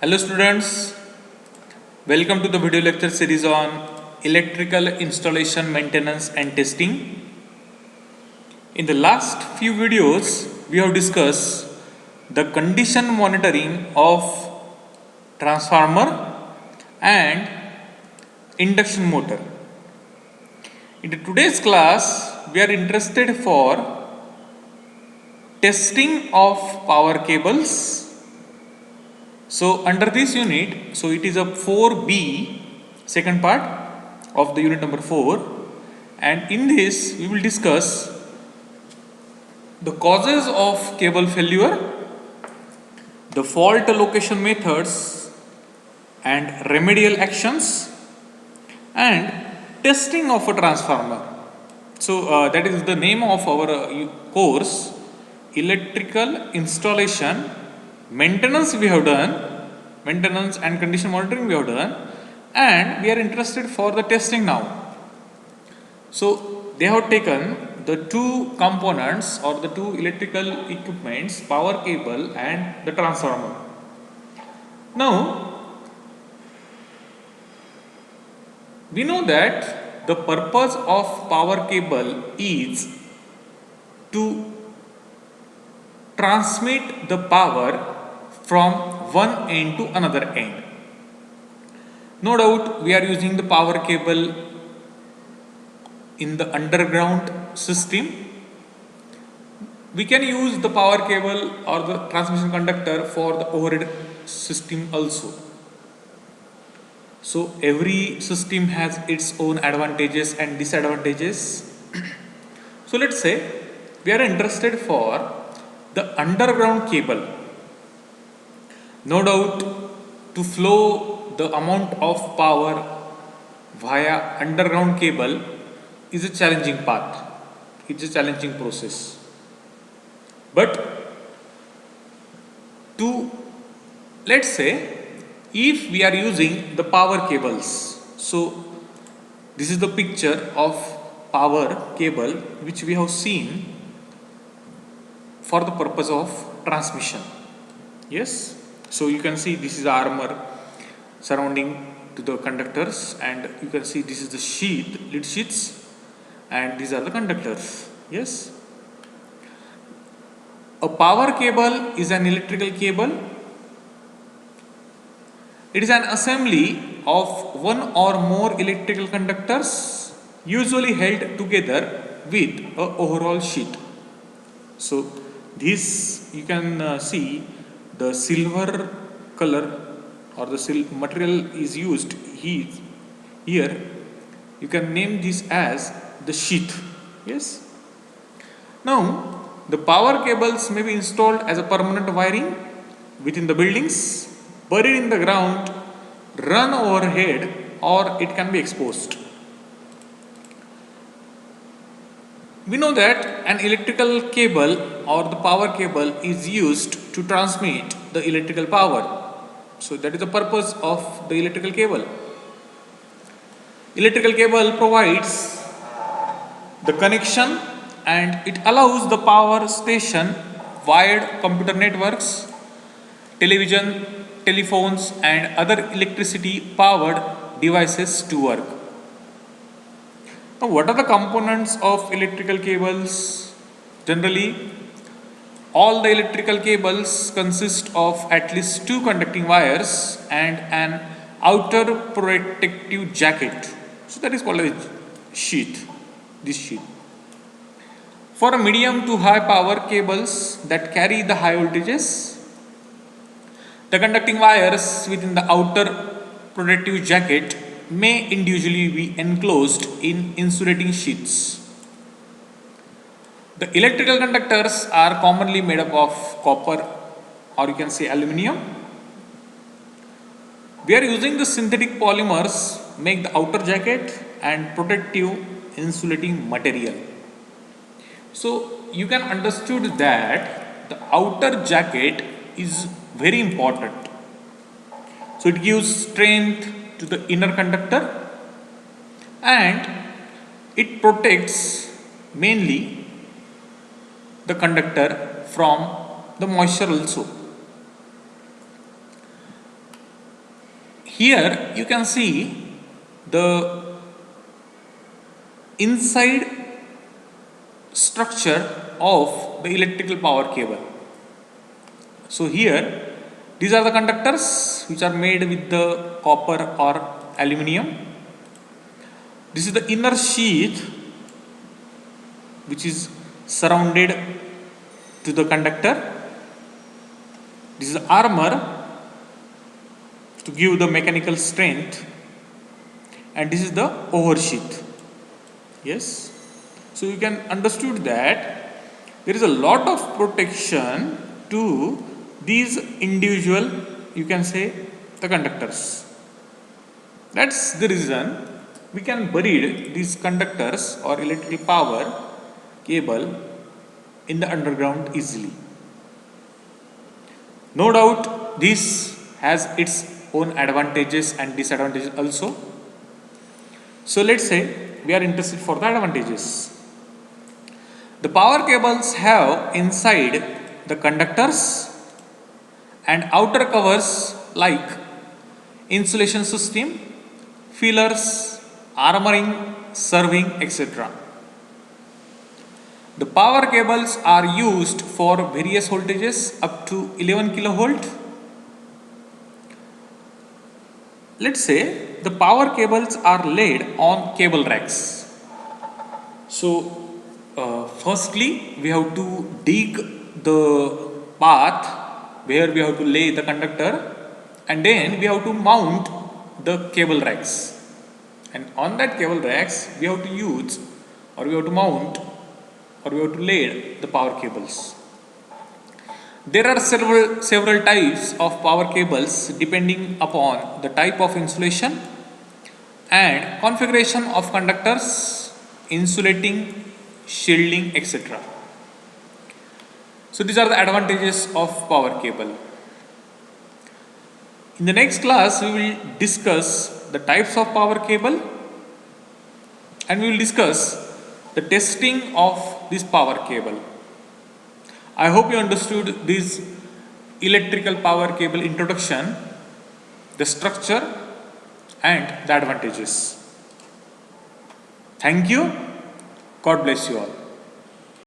Hello students, welcome to the video lecture series on electrical installation, maintenance and testing. In the last few videos, we have discussed the condition monitoring of transformer and induction motor. In today's class, we are interested for testing of power cables. So under this unit, so it is a 4B, second part of the unit number 4, and in this we will discuss the causes of cable failure, the fault location methods and remedial actions, and testing of a transformer. So that is the name of our course, electrical installation, maintenance we have done, maintenance and condition monitoring we have done, and we are interested for the testing now. So they have taken the two components or the two electrical equipments, power cable and the transformer. Now we know that the purpose of power cable is to transmit the power from one end to another end. No doubt we are using the power cable in the underground system. We can use the power cable or the transmission conductor for the overhead system also. So every system has its own advantages and disadvantages. So let's say we are interested for the underground cable. No doubt to flow the amount of power via underground cable is a challenging path. It's a challenging process. But to, let's say, if we are using the power cables, so this is the picture of power cable which we have seen for the purpose of transmission. Yes, so you can see this is the armor surrounding to the conductors, and you can see this is the sheath, lead sheaths, and these are the conductors. Yes, a power cable is an electrical cable. It is an assembly of one or more electrical conductors usually held together with a overall sheath. So this you can see the silver color or the material is used here. You can name this as the sheath. Yes. Now the power cables may be installed as a permanent wiring within the buildings, buried in the ground, run overhead, or it can be exposed. We know that an electrical cable or the power cable is used to transmit the electrical power. So that is the purpose of the electrical cable. Electrical cable provides the connection and it allows the power station, wired computer networks, television, telephones and other electricity powered devices to work. Now what are the components of electrical cables? Generally, all the electrical cables consist of at least two conducting wires and an outer protective jacket. So that is called a sheath, this sheath. For medium to high power cables that carry the high voltages, the conducting wires within the outer protective jacket may individually be enclosed in insulating sheaths. The electrical conductors are commonly made up of copper or you can say aluminium. We are using the synthetic polymers make the outer jacket and protective insulating material. So you can understood that the outer jacket is very important. So it gives strength to the inner conductor and it protects mainly the conductor from the moisture also. Here you can see the inside structure of the electrical power cable. So here these are the conductors which are made with the copper or aluminium. This is the inner sheath which is surrounded to the conductor. This is the armor to give the mechanical strength, and this is the oversheath. Yes, so you can understood that there is a lot of protection to these individual, you can say, the conductors. That's the reason we can bury these conductors or electrical power cable in the underground easily. No doubt this has its own advantages and disadvantages also. So let's say we are interested for the advantages. The power cables have inside the conductors and outer covers like insulation system, fillers, armoring, serving, etc. The power cables are used for various voltages up to 11 kilovolt. Let's say the power cables are laid on cable racks. So firstly we have to dig the path where we have to lay the conductor, and then we have to mount the cable racks, and on that cable racks we have to use, or we have to mount, or we have to lay the power cables. There are several types of power cables depending upon the type of insulation and configuration of conductors, insulating, shielding, etc. So these are the advantages of power cable. In the next class we will discuss the types of power cable, and we will discuss the testing of this power cable. I hope you understood this electrical power cable introduction, the structure and the advantages. Thank you. God bless you all.